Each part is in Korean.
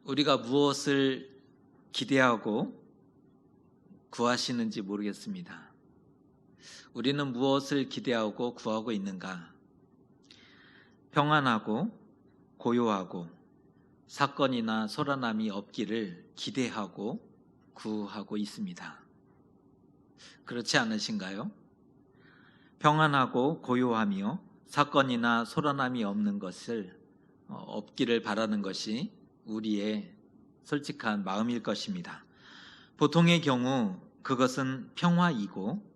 우리가 무엇을 기대하고 구하시는지 모르겠습니다. 우리는 무엇을 기대하고 구하고 있는가? 평안하고 고요하고 사건이나 소란함이 없기를 기대하고 구하고 있습니다. 그렇지 않으신가요? 평안하고 고요하며 사건이나 소란함이 없는 것을 없기를 바라는 것이 우리의 솔직한 마음일 것입니다. 보통의 경우 그것은 평화이고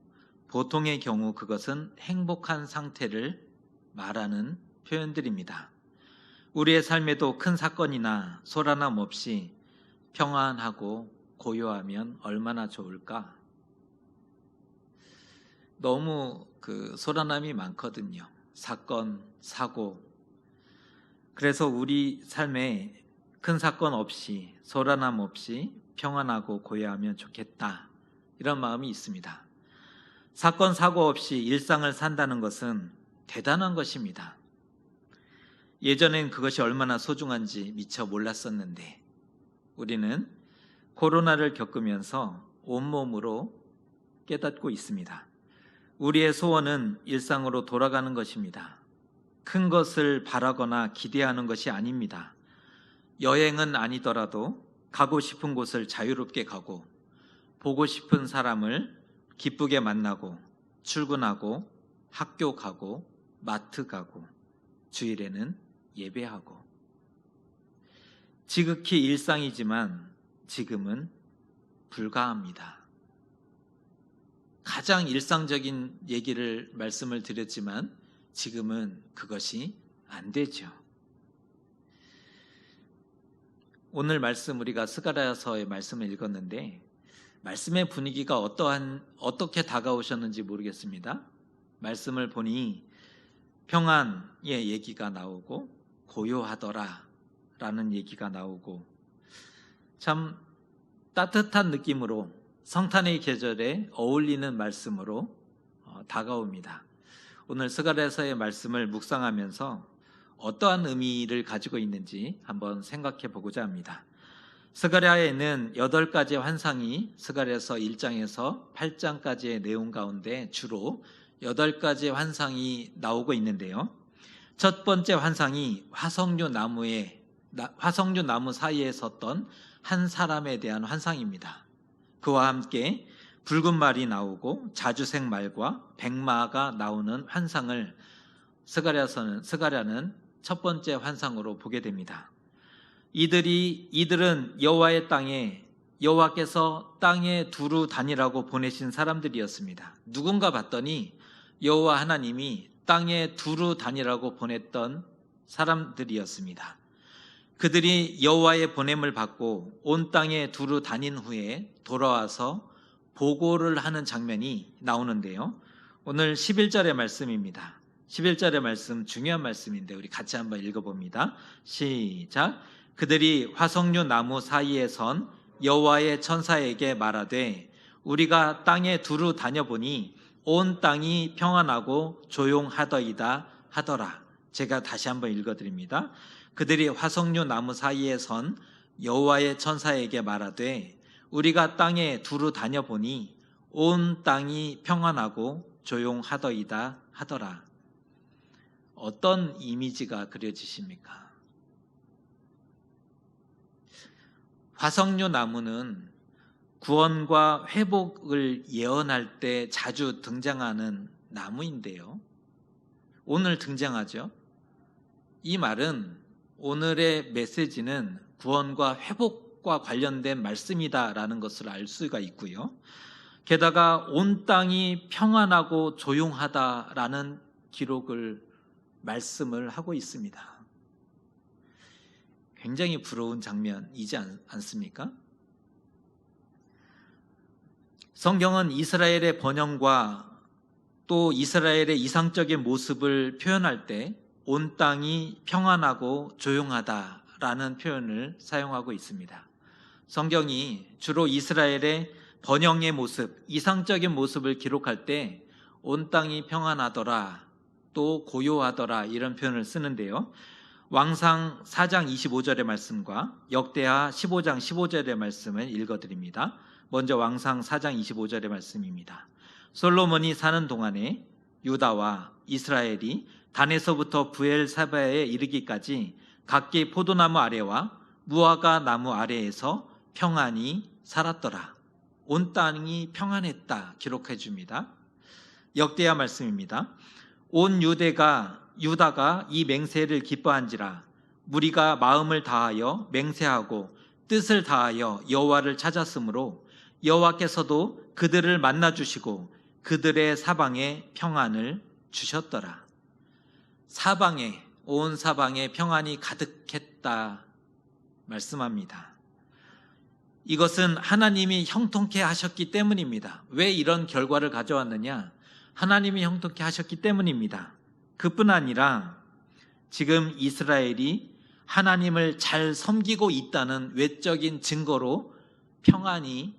보통의 경우 그것은 행복한 상태를 말하는 표현들입니다. 우리의 삶에도 큰 사건이나 소란함 없이 평안하고 고요하면 얼마나 좋을까? 너무 소란함이 많거든요. 사건, 사고. 그래서 우리 삶에 큰 사건 없이 소란함 없이 평안하고 고요하면 좋겠다, 이런 마음이 있습니다. 사건, 사고 없이 일상을 산다는 것은 대단한 것입니다. 예전엔 그것이 얼마나 소중한지 미처 몰랐었는데 우리는 코로나를 겪으면서 온몸으로 깨닫고 있습니다. 우리의 소원은 일상으로 돌아가는 것입니다. 큰 것을 바라거나 기대하는 것이 아닙니다. 여행은 아니더라도 가고 싶은 곳을 자유롭게 가고 보고 싶은 사람을 기쁘게 만나고 출근하고 학교 가고 마트 가고 주일에는 예배하고, 지극히 일상이지만 지금은 불가합니다. 가장 일상적인 말씀을 드렸지만 지금은 그것이 안 되죠. 오늘 말씀, 우리가 스가랴서의 말씀을 읽었는데 말씀의 분위기가 어떻게 다가오셨는지 모르겠습니다. 말씀을 보니 평안의 얘기가 나오고 고요하더라 라는 얘기가 나오고 참 따뜻한 느낌으로 성탄의 계절에 어울리는 말씀으로 다가옵니다. 오늘 스가랴서의 말씀을 묵상하면서 어떠한 의미를 가지고 있는지 한번 생각해 보고자 합니다. 스가랴에는 8가지 환상이 스가랴서 1장에서 8장까지의 내용 가운데 주로 8가지 환상이 나오고 있는데요. 첫 번째 환상이 화석류 나무 사이에 섰던 한 사람에 대한 환상입니다. 그와 함께 붉은 말이 나오고 자주색 말과 백마가 나오는 환상을 스가랴는 첫 번째 환상으로 보게 됩니다. 이들은 여호와께서 땅에 두루 다니라고 보내신 사람들이었습니다. 누군가 봤더니 여호와 하나님이 땅에 두루 다니라고 보냈던 사람들이었습니다. 그들이 여호와의 보냄을 받고 온 땅에 두루 다닌 후에 돌아와서 보고를 하는 장면이 나오는데요. 오늘 11절의 말씀입니다. 11절의 말씀, 중요한 말씀인데 우리 같이 한번 읽어봅니다. 시작. 그들이 화석류 나무 사이에 선 여호와의 천사에게 말하되 우리가 땅에 두루 다녀보니 온 땅이 평안하고 조용하더이다 하더라. 제가 다시 한번 읽어드립니다. 그들이 화석류 나무 사이에 선 여호와의 천사에게 말하되 우리가 땅에 두루 다녀보니 온 땅이 평안하고 조용하더이다 하더라. 어떤 이미지가 그려지십니까? 화석류 나무는 구원과 회복을 예언할 때 자주 등장하는 나무인데요. 오늘 등장하죠. 이 말은 오늘의 메시지는 구원과 회복과 관련된 말씀이다라는 것을 알 수가 있고요. 게다가 온 땅이 평안하고 조용하다라는 말씀을 하고 있습니다. 굉장히 부러운 장면이지 않습니까? 성경은 이스라엘의 번영과 또 이스라엘의 이상적인 모습을 표현할 때 온 땅이 평안하고 조용하다라는 표현을 사용하고 있습니다. 성경이 주로 이스라엘의 번영의 모습, 이상적인 모습을 기록할 때 온 땅이 평안하더라, 또 고요하더라 이런 표현을 쓰는데요. 왕상 4장 25절의 말씀과 역대하 15장 15절의 말씀을 읽어드립니다. 먼저 왕상 4장 25절의 말씀입니다. 솔로몬이 사는 동안에 유다와 이스라엘이 단에서부터 브엘사바에 이르기까지 각기 포도나무 아래와 무화과 나무 아래에서 평안히 살았더라. 온 땅이 평안했다 기록해 줍니다. 역대하 말씀입니다. 온 유다가 이 맹세를 기뻐한지라. 무리가 마음을 다하여 맹세하고 뜻을 다하여 여호와를 찾았으므로 여호와께서도 그들을 만나 주시고 그들의 사방에 평안을 주셨더라. 온 사방에 평안이 가득했다 말씀합니다. 이것은 하나님이 형통케 하셨기 때문입니다. 왜 이런 결과를 가져왔느냐? 하나님이 형통케 하셨기 때문입니다. 그뿐 아니라 지금 이스라엘이 하나님을 잘 섬기고 있다는 외적인 증거로 평안이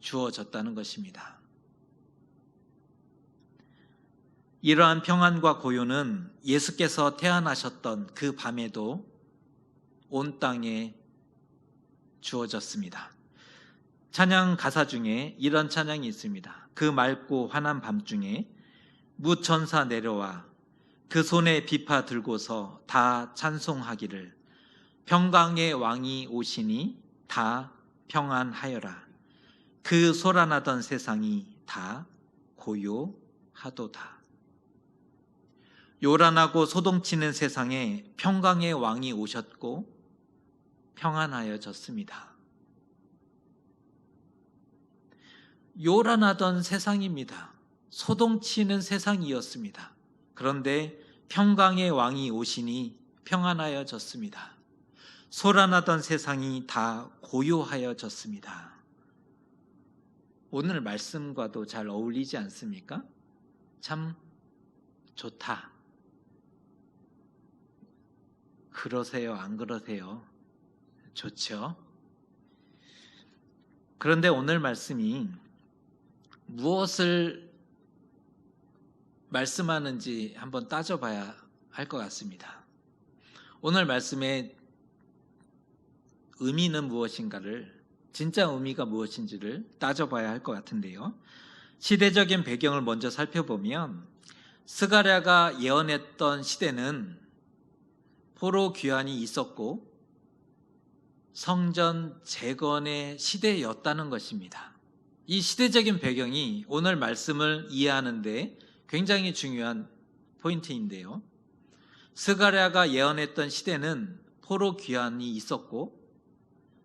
주어졌다는 것입니다. 이러한 평안과 고요는 예수께서 태어나셨던 그 밤에도 온 땅에 주어졌습니다. 찬양 가사 중에 이런 찬양이 있습니다. 그 맑고 환한 밤중에 무천사 내려와 그 손에 비파 들고서 다 찬송하기를 평강의 왕이 오시니 다 평안하여라. 그 소란하던 세상이 다 고요하도다. 요란하고 소동치는 세상에 평강의 왕이 오셨고 평안하여졌습니다. 요란하던 세상입니다. 소동치는 세상이었습니다. 그런데 평강의 왕이 오시니 평안하여졌습니다. 소란하던 세상이 다 고요하여졌습니다. 오늘 말씀과도 잘 어울리지 않습니까? 참 좋다. 그러세요? 안 그러세요? 좋죠? 그런데 오늘 말씀이 무엇을 말씀하는지 한번 따져봐야 할 것 같습니다. 오늘 말씀의 의미는 무엇인가를, 진짜 의미가 무엇인지를 따져봐야 할 것 같은데요. 시대적인 배경을 먼저 살펴보면 스가랴가 예언했던 시대는 포로 귀환이 있었고 성전 재건의 시대였다는 것입니다. 이 시대적인 배경이 오늘 말씀을 이해하는 데 굉장히 중요한 포인트인데요. 스가랴가 예언했던 시대는 포로 귀환이 있었고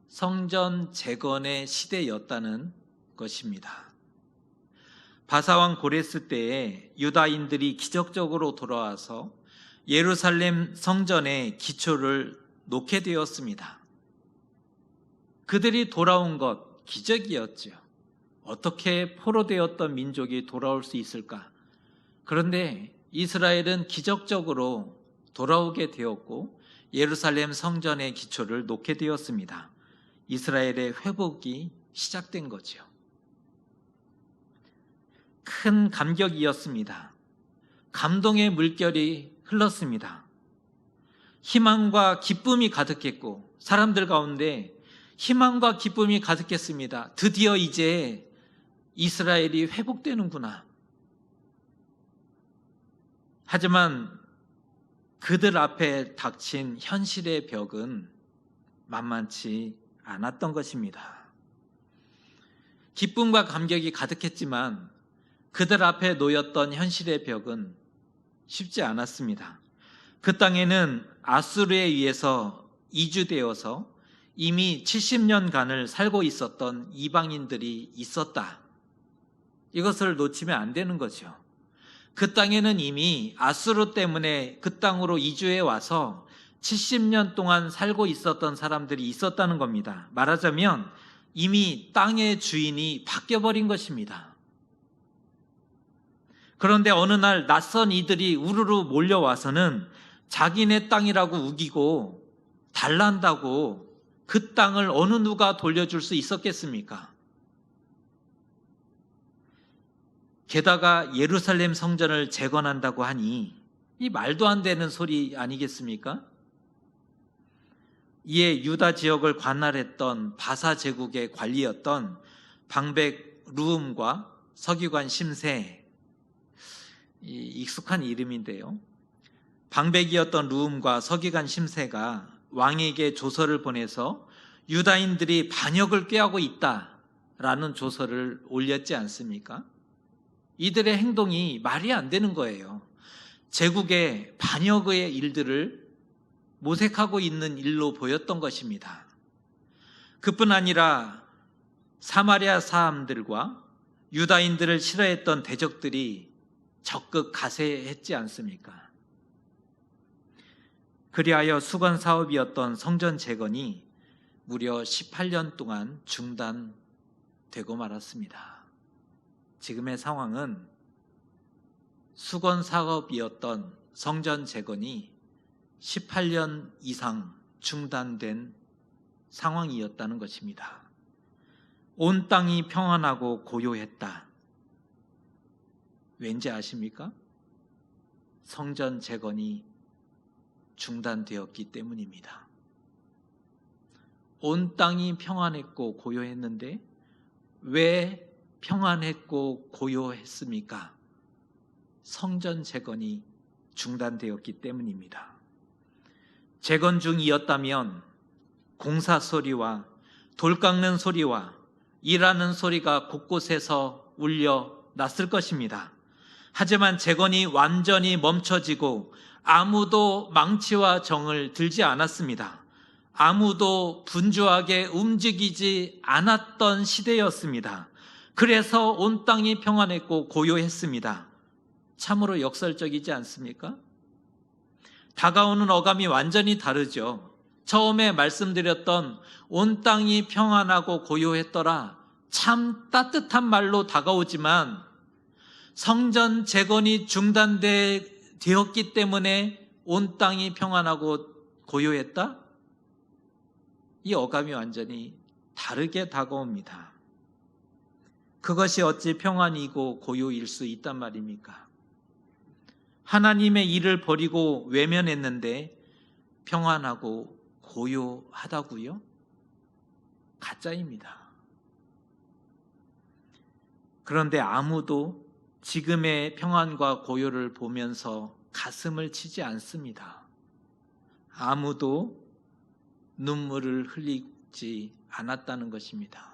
성전 재건의 시대였다는 것입니다. 바사왕 고레스 때에 유다인들이 기적적으로 돌아와서 예루살렘 성전의 기초를 놓게 되었습니다. 그들이 돌아온 것 기적이었죠. 어떻게 포로되었던 민족이 돌아올 수 있을까? 그런데 이스라엘은 기적적으로 돌아오게 되었고 예루살렘 성전의 기초를 놓게 되었습니다. 이스라엘의 회복이 시작된 거죠. 큰 감격이었습니다. 감동의 물결이 흘렀습니다. 희망과 기쁨이 가득했고 사람들 가운데 희망과 기쁨이 가득했습니다. 드디어 이제 이스라엘이 회복되는구나. 하지만 그들 앞에 닥친 현실의 벽은 만만치 않았던 것입니다. 기쁨과 감격이 가득했지만 그들 앞에 놓였던 현실의 벽은 쉽지 않았습니다. 그 땅에는 아수르에 의해서 이주되어서 이미 70년간을 살고 있었던 이방인들이 있었다. 이것을 놓치면 안 되는 거죠. 그 땅에는 이미 아수르 때문에 그 땅으로 이주해 와서 70년 동안 살고 있었던 사람들이 있었다는 겁니다. 말하자면 이미 땅의 주인이 바뀌어버린 것입니다. 그런데 어느 날 낯선 이들이 우르르 몰려와서는 자기네 땅이라고 우기고 달란다고 그 땅을 어느 누가 돌려줄 수 있었겠습니까? 게다가 예루살렘 성전을 재건한다고 하니 이 말도 안 되는 소리 아니겠습니까? 이에 유다 지역을 관할했던 바사 제국의 관리였던 방백 루음과 서기관 심세, 익숙한 이름인데요. 방백이었던 루음과 서기관 심세가 왕에게 조서를 보내서 유다인들이 반역을 꾀하고 있다라는 조서를 올렸지 않습니까? 이들의 행동이 말이 안 되는 거예요. 제국의 반역의 일들을 모색하고 있는 일로 보였던 것입니다. 그뿐 아니라 사마리아 사람들과 유다인들을 싫어했던 대적들이 적극 가세했지 않습니까? 그리하여 수건 사업이었던 성전 재건이 무려 18년 동안 중단되고 말았습니다. 지금의 상황은 수건 사업이었던 성전 재건이 18년 이상 중단된 상황이었다는 것입니다. 온 땅이 평안하고 고요했다. 왠지 아십니까? 성전 재건이 중단되었기 때문입니다. 온 땅이 평안했고 고요했는데 왜 평안했고 고요했습니까? 성전 재건이 중단되었기 때문입니다. 재건 중이었다면 공사 소리와 돌 깎는 소리와 일하는 소리가 곳곳에서 울려 났을 것입니다. 하지만 재건이 완전히 멈춰지고 아무도 망치와 정을 들지 않았습니다. 아무도 분주하게 움직이지 않았던 시대였습니다. 그래서 온 땅이 평안했고 고요했습니다. 참으로 역설적이지 않습니까? 다가오는 어감이 완전히 다르죠. 처음에 말씀드렸던 온 땅이 평안하고 고요했더라, 참 따뜻한 말로 다가오지만 성전 재건이 중단되었기 때문에 온 땅이 평안하고 고요했다? 이 어감이 완전히 다르게 다가옵니다. 그것이 어찌 평안이고 고요일 수 있단 말입니까? 하나님의 일을 버리고 외면했는데 평안하고 고요하다고요? 가짜입니다. 그런데 아무도 지금의 평안과 고요를 보면서 가슴을 치지 않습니다. 아무도 눈물을 흘리지 않았다는 것입니다.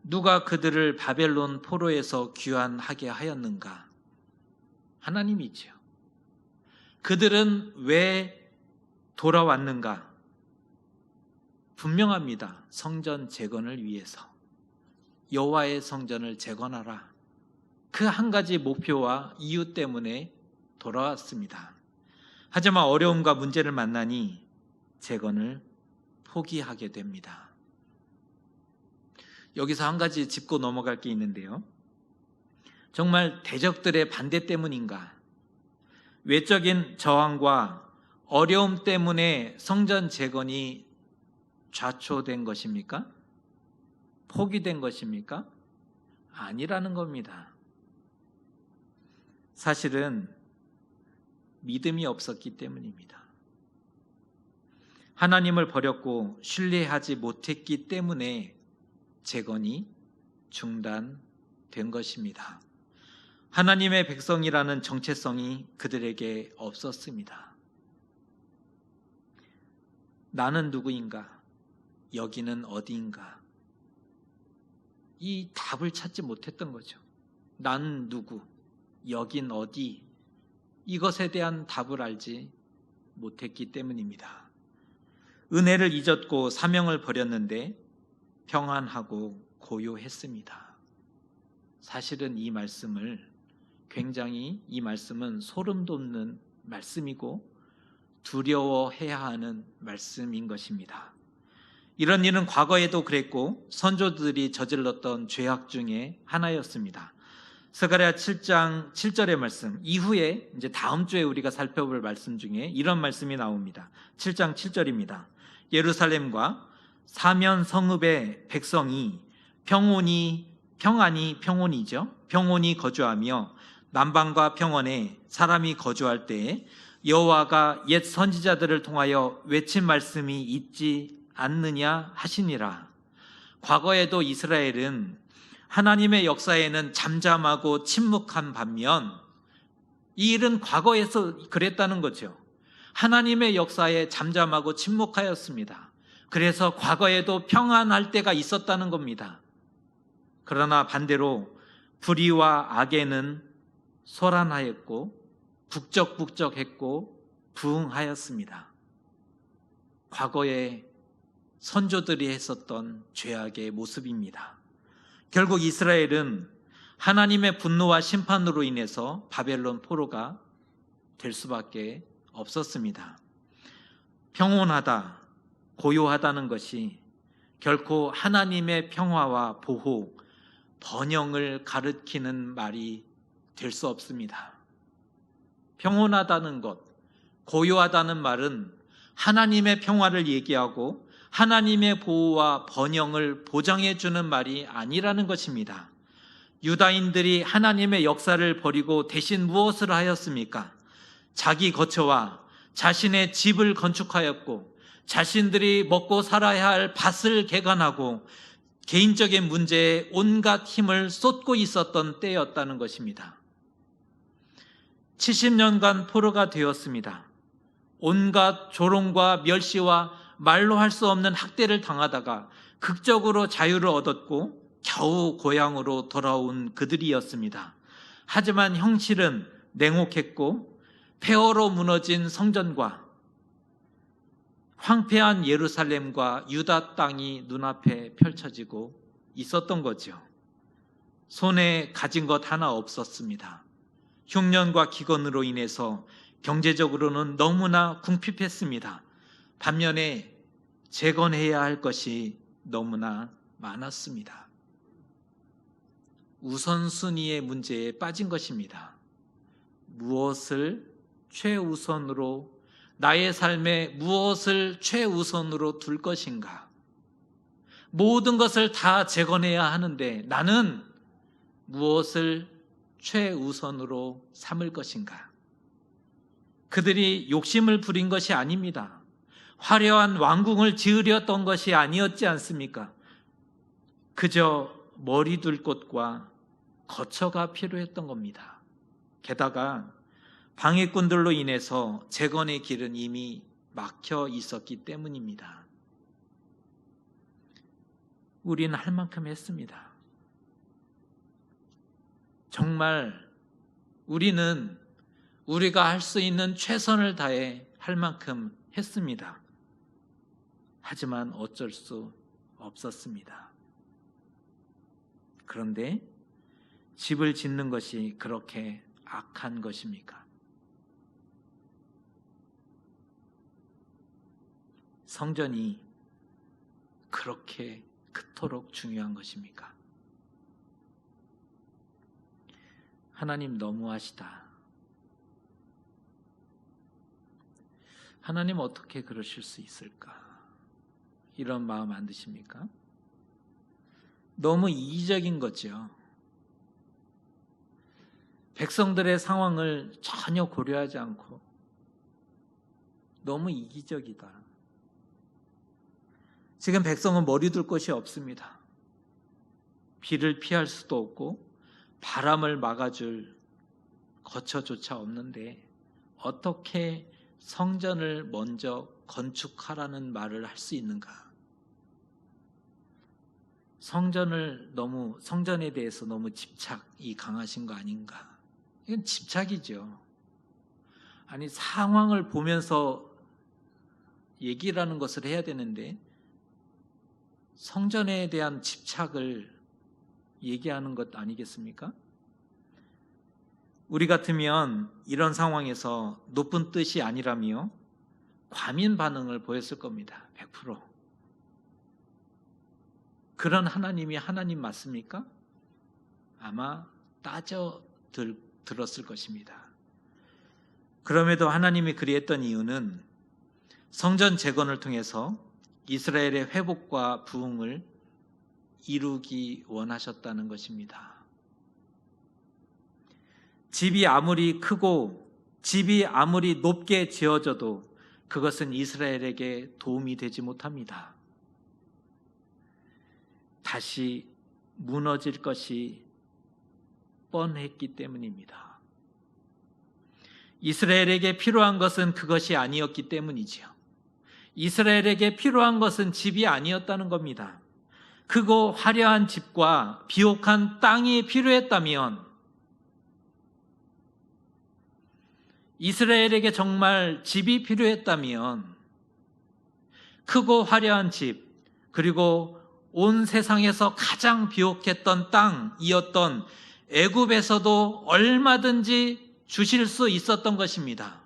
누가 그들을 바벨론 포로에서 귀환하게 하였는가? 하나님이죠. 그들은 왜 돌아왔는가? 분명합니다. 성전 재건을 위해서. 여호와의 성전을 재건하라. 그 한 가지 목표와 이유 때문에 돌아왔습니다. 하지만 어려움과 문제를 만나니 재건을 포기하게 됩니다. 여기서 한 가지 짚고 넘어갈 게 있는데요. 정말 대적들의 반대 때문인가? 외적인 저항과 어려움 때문에 성전 재건이 좌초된 것입니까? 포기된 것입니까? 아니라는 겁니다. 사실은 믿음이 없었기 때문입니다. 하나님을 버렸고 신뢰하지 못했기 때문에 재건이 중단된 것입니다. 하나님의 백성이라는 정체성이 그들에게 없었습니다. 나는 누구인가? 여기는 어디인가? 이 답을 찾지 못했던 거죠. 난 누구? 여긴 어디? 이것에 대한 답을 알지 못했기 때문입니다. 은혜를 잊었고 사명을 버렸는데 평안하고 고요했습니다. 사실은 이 말씀은 소름 돋는 말씀이고 두려워해야 하는 말씀인 것입니다. 이런 일은 과거에도 그랬고 선조들이 저질렀던 죄악 중에 하나였습니다. 스가랴 7장 7절의 말씀 이후에 이제 다음 주에 우리가 살펴볼 말씀 중에 이런 말씀이 나옵니다. 7장 7절입니다. 예루살렘과 사면 성읍의 백성이 평온히 거주하며 남방과 평원에 사람이 거주할 때에 여호와가 옛 선지자들을 통하여 외친 말씀이 있지 않느냐 하시니라. 과거에도 이스라엘은 하나님의 역사에는 잠잠하고 침묵한 반면 이 일은 과거에서 그랬다는 거죠. 하나님의 역사에 잠잠하고 침묵하였습니다. 그래서 과거에도 평안할 때가 있었다는 겁니다. 그러나 반대로 불의와 악에는 소란하였고 북적북적했고 부응하였습니다. 과거에 선조들이 했었던 죄악의 모습입니다. 결국 이스라엘은 하나님의 분노와 심판으로 인해서 바벨론 포로가 될 수밖에 없었습니다. 평온하다, 고요하다는 것이 결코 하나님의 평화와 보호, 번영을 가리키는 말이 될 수 없습니다. 평온하다는 것, 고요하다는 말은 하나님의 평화를 얘기하고 하나님의 보호와 번영을 보장해 주는 말이 아니라는 것입니다. 유다인들이 하나님의 역사를 버리고 대신 무엇을 하였습니까? 자기 거처와 자신의 집을 건축하였고 자신들이 먹고 살아야 할 밭을 개간하고 개인적인 문제에 온갖 힘을 쏟고 있었던 때였다는 것입니다. 70년간 포로가 되었습니다. 온갖 조롱과 멸시와 말로 할 수 없는 학대를 당하다가 극적으로 자유를 얻었고 겨우 고향으로 돌아온 그들이었습니다. 하지만 현실은 냉혹했고 폐허로 무너진 성전과 황폐한 예루살렘과 유다 땅이 눈앞에 펼쳐지고 있었던 거죠. 손에 가진 것 하나 없었습니다. 흉년과 기근으로 인해서 경제적으로는 너무나 궁핍했습니다. 반면에 재건해야 할 것이 너무나 많았습니다. 우선순위의 문제에 빠진 것입니다. 무엇을 최우선으로, 나의 삶에 무엇을 최우선으로 둘 것인가? 모든 것을 다 재건해야 하는데 나는 무엇을 최우선으로 삼을 것인가? 그들이 욕심을 부린 것이 아닙니다. 화려한 왕궁을 지으려던 것이 아니었지 않습니까? 그저 머리 둘 곳과 거처가 필요했던 겁니다. 게다가 방해꾼들로 인해서 재건의 길은 이미 막혀 있었기 때문입니다. 우리는 할 만큼 했습니다. 정말 우리는 우리가 할 수 있는 최선을 다해 할 만큼 했습니다. 하지만 어쩔 수 없었습니다. 그런데 집을 짓는 것이 그렇게 악한 것입니까? 성전이 그렇게 그토록 중요한 것입니까? 하나님 너무하시다. 하나님 어떻게 그러실 수 있을까? 이런 마음 안 드십니까? 너무 이기적인 거죠. 백성들의 상황을 전혀 고려하지 않고 너무 이기적이다. 지금 백성은 머리 둘 곳이 없습니다. 비를 피할 수도 없고 바람을 막아줄 거처조차 없는데 어떻게 성전을 먼저 건축하라는 말을 할 수 있는가? 성전에 대해서 너무 집착이 강하신 거 아닌가? 이건 집착이죠. 아니, 상황을 보면서 얘기를 하는 것을 해야 되는데 성전에 대한 집착을 얘기하는 것 아니겠습니까? 우리 같으면 이런 상황에서 높은 뜻이 아니라며 과민 반응을 보였을 겁니다. 100%. 그런 하나님이 하나님 맞습니까? 아마 들었을 것입니다. 그럼에도 하나님이 그리했던 이유는 성전 재건을 통해서 이스라엘의 회복과 부흥을 이루기 원하셨다는 것입니다. 집이 아무리 크고 집이 아무리 높게 지어져도 그것은 이스라엘에게 도움이 되지 못합니다. 다시 무너질 것이 뻔했기 때문입니다. 이스라엘에게 필요한 것은 그것이 아니었기 때문이지요. 이스라엘에게 필요한 것은 집이 아니었다는 겁니다. 크고 화려한 집과 비옥한 땅이 필요했다면, 이스라엘에게 정말 집이 필요했다면 크고 화려한 집, 그리고 온 세상에서 가장 비옥했던 땅이었던 애굽에서도 얼마든지 주실 수 있었던 것입니다.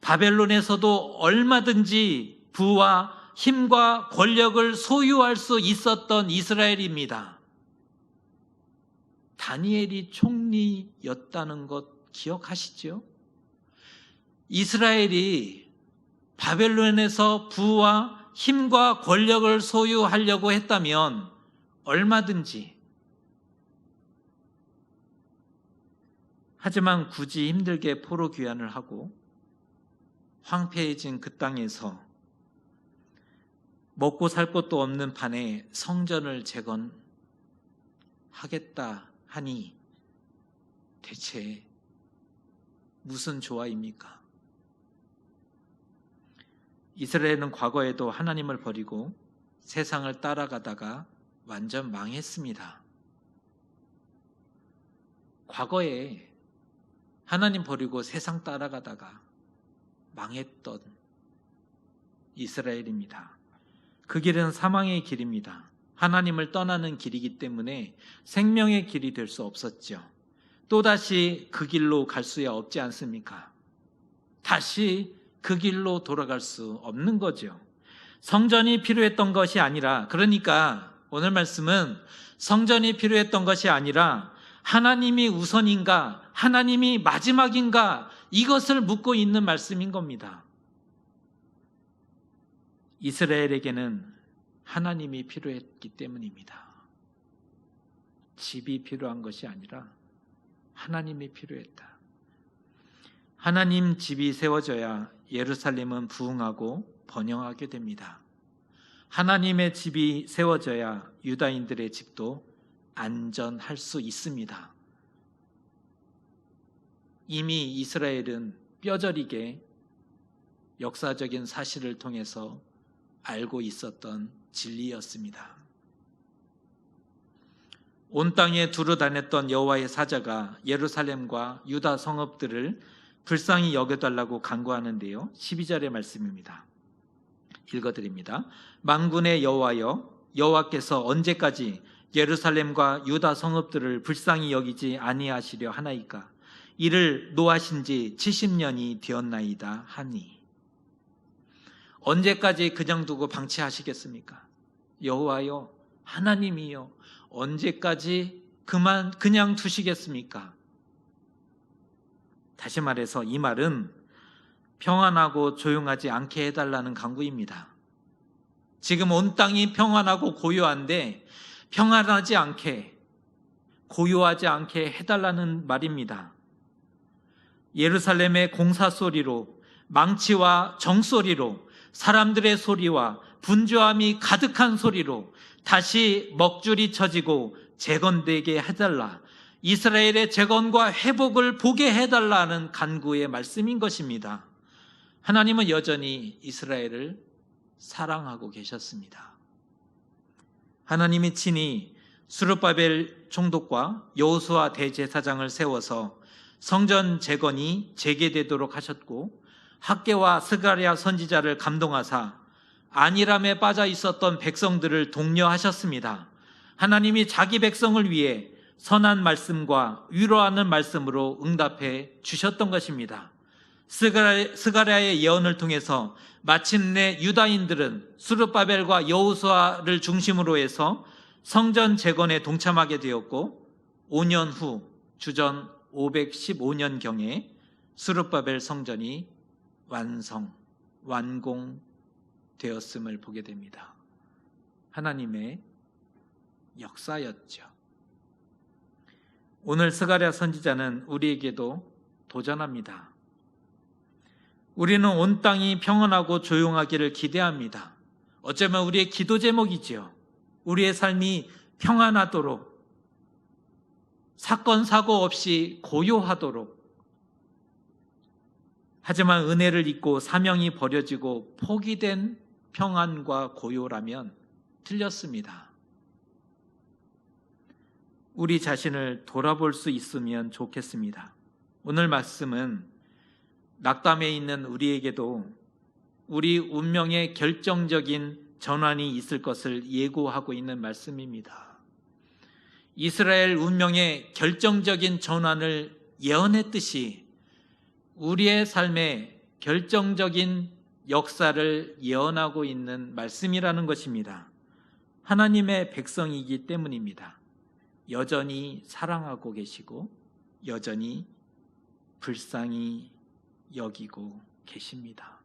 바벨론에서도 얼마든지 부와 힘과 권력을 소유할 수 있었던 이스라엘입니다. 다니엘이 총리였다는 것 기억하시죠? 이스라엘이 바벨론에서 부와 힘과 권력을 소유하려고 했다면 얼마든지, 하지만 굳이 힘들게 포로 귀환을 하고 황폐해진 그 땅에서 먹고 살 것도 없는 판에 성전을 재건하겠다 하니 대체 무슨 조화입니까? 이스라엘은 과거에도 하나님을 버리고 세상을 따라가다가 완전 망했습니다. 과거에 하나님 버리고 세상 따라가다가 망했던 이스라엘입니다. 그 길은 사망의 길입니다. 하나님을 떠나는 길이기 때문에 생명의 길이 될 수 없었죠. 또다시 그 길로 갈 수야 없지 않습니까? 다시 그 길로 돌아갈 수 없는 거죠. 성전이 필요했던 것이 아니라, 그러니까 오늘 말씀은 성전이 필요했던 것이 아니라 하나님이 우선인가, 하나님이 마지막인가, 이것을 묻고 있는 말씀인 겁니다. 이스라엘에게는 하나님이 필요했기 때문입니다. 집이 필요한 것이 아니라 하나님이 필요했다. 하나님 집이 세워져야 예루살렘은 부흥하고 번영하게 됩니다. 하나님의 집이 세워져야 유다인들의 집도 안전할 수 있습니다. 이미 이스라엘은 뼈저리게 역사적인 사실을 통해서 알고 있었던 진리였습니다. 온 땅에 두루 다녔던 여호와의 사자가 예루살렘과 유다 성읍들을 불쌍히 여겨달라고 간구하는데요. 12절의 말씀입니다. 읽어드립니다. 만군의 여호와여, 여호와께서 언제까지 예루살렘과 유다 성읍들을 불쌍히 여기지 아니하시려 하나이까? 이를 노하신 지 70년이 되었나이다 하니. 언제까지 그냥 두고 방치하시겠습니까? 여호와여, 하나님이여, 언제까지 그냥 두시겠습니까? 다시 말해서 이 말은 평안하고 조용하지 않게 해달라는 간구입니다. 지금 온 땅이 평안하고 고요한데 평안하지 않게, 고요하지 않게 해달라는 말입니다. 예루살렘의 공사 소리로, 망치와 정소리로, 사람들의 소리와 분주함이 가득한 소리로 다시 먹줄이 쳐지고 재건되게 해달라, 이스라엘의 재건과 회복을 보게 해달라는 간구의 말씀인 것입니다. 하나님은 여전히 이스라엘을 사랑하고 계셨습니다. 하나님이 친히 스룹바벨 총독과 여호수아 대제사장을 세워서 성전 재건이 재개되도록 하셨고, 학개와 스가랴 선지자를 감동하사 안일함에 빠져 있었던 백성들을 독려하셨습니다. 하나님이 자기 백성을 위해 선한 말씀과 위로하는 말씀으로 응답해 주셨던 것입니다. 스가랴의 예언을 통해서 마침내 유다인들은 스룹바벨과 여호수아를 중심으로 해서 성전 재건에 동참하게 되었고, 5년 후 주전 515년경에 스룹바벨 성전이 완공되었음을 보게 됩니다. 하나님의 역사였죠. 오늘 스가랴 선지자는 우리에게도 도전합니다. 우리는 온 땅이 평안하고 조용하기를 기대합니다. 어쩌면 우리의 기도 제목이지요. 우리의 삶이 평안하도록, 사건 사고 없이 고요하도록. 하지만 은혜를 잊고 사명이 버려지고 포기된 평안과 고요라면 틀렸습니다. 우리 자신을 돌아볼 수 있으면 좋겠습니다. 오늘 말씀은 낙담에 있는 우리에게도 우리 운명의 결정적인 전환이 있을 것을 예고하고 있는 말씀입니다. 이스라엘 운명의 결정적인 전환을 예언했듯이 우리의 삶의 결정적인 역사를 예언하고 있는 말씀이라는 것입니다. 하나님의 백성이기 때문입니다. 여전히 사랑하고 계시고 여전히 불쌍히 여기고 계십니다.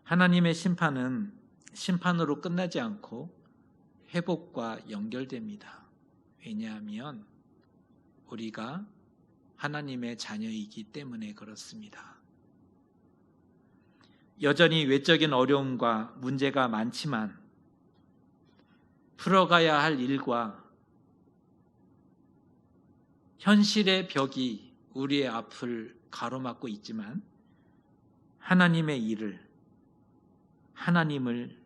하나님의 심판은 심판으로 끝나지 않고 회복과 연결됩니다. 왜냐하면 우리가 하나님의 자녀이기 때문에 그렇습니다. 여전히 외적인 어려움과 문제가 많지만 풀어가야 할 일과 현실의 벽이 우리의 앞을 가로막고 있지만 하나님의 일을, 하나님을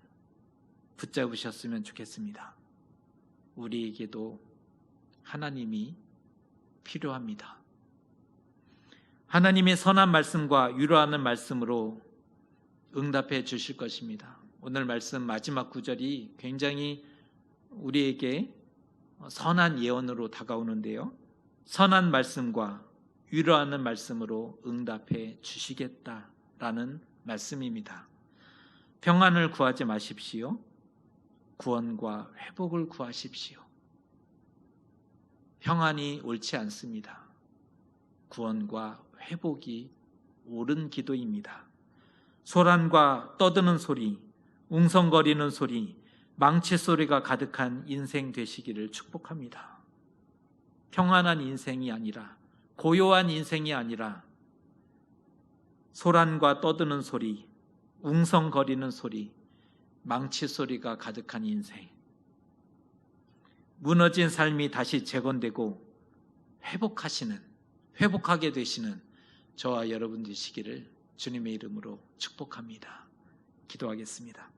붙잡으셨으면 좋겠습니다. 우리에게도 하나님이 필요합니다. 하나님의 선한 말씀과 위로하는 말씀으로 응답해 주실 것입니다. 오늘 말씀 마지막 구절이 굉장히 우리에게 선한 예언으로 다가오는데요. 선한 말씀과 위로하는 말씀으로 응답해 주시겠다라는 말씀입니다. 평안을 구하지 마십시오. 구원과 회복을 구하십시오. 평안이 옳지 않습니다. 구원과 회복이 옳은 기도입니다. 소란과 떠드는 소리, 웅성거리는 소리, 망치 소리가 가득한 인생 되시기를 축복합니다. 평안한 인생이 아니라, 고요한 인생이 아니라 소란과 떠드는 소리, 웅성거리는 소리, 망치 소리가 가득한 인생. 무너진 삶이 다시 재건되고 회복하게 되시는 저와 여러분 되시기를 주님의 이름으로 축복합니다. 기도하겠습니다.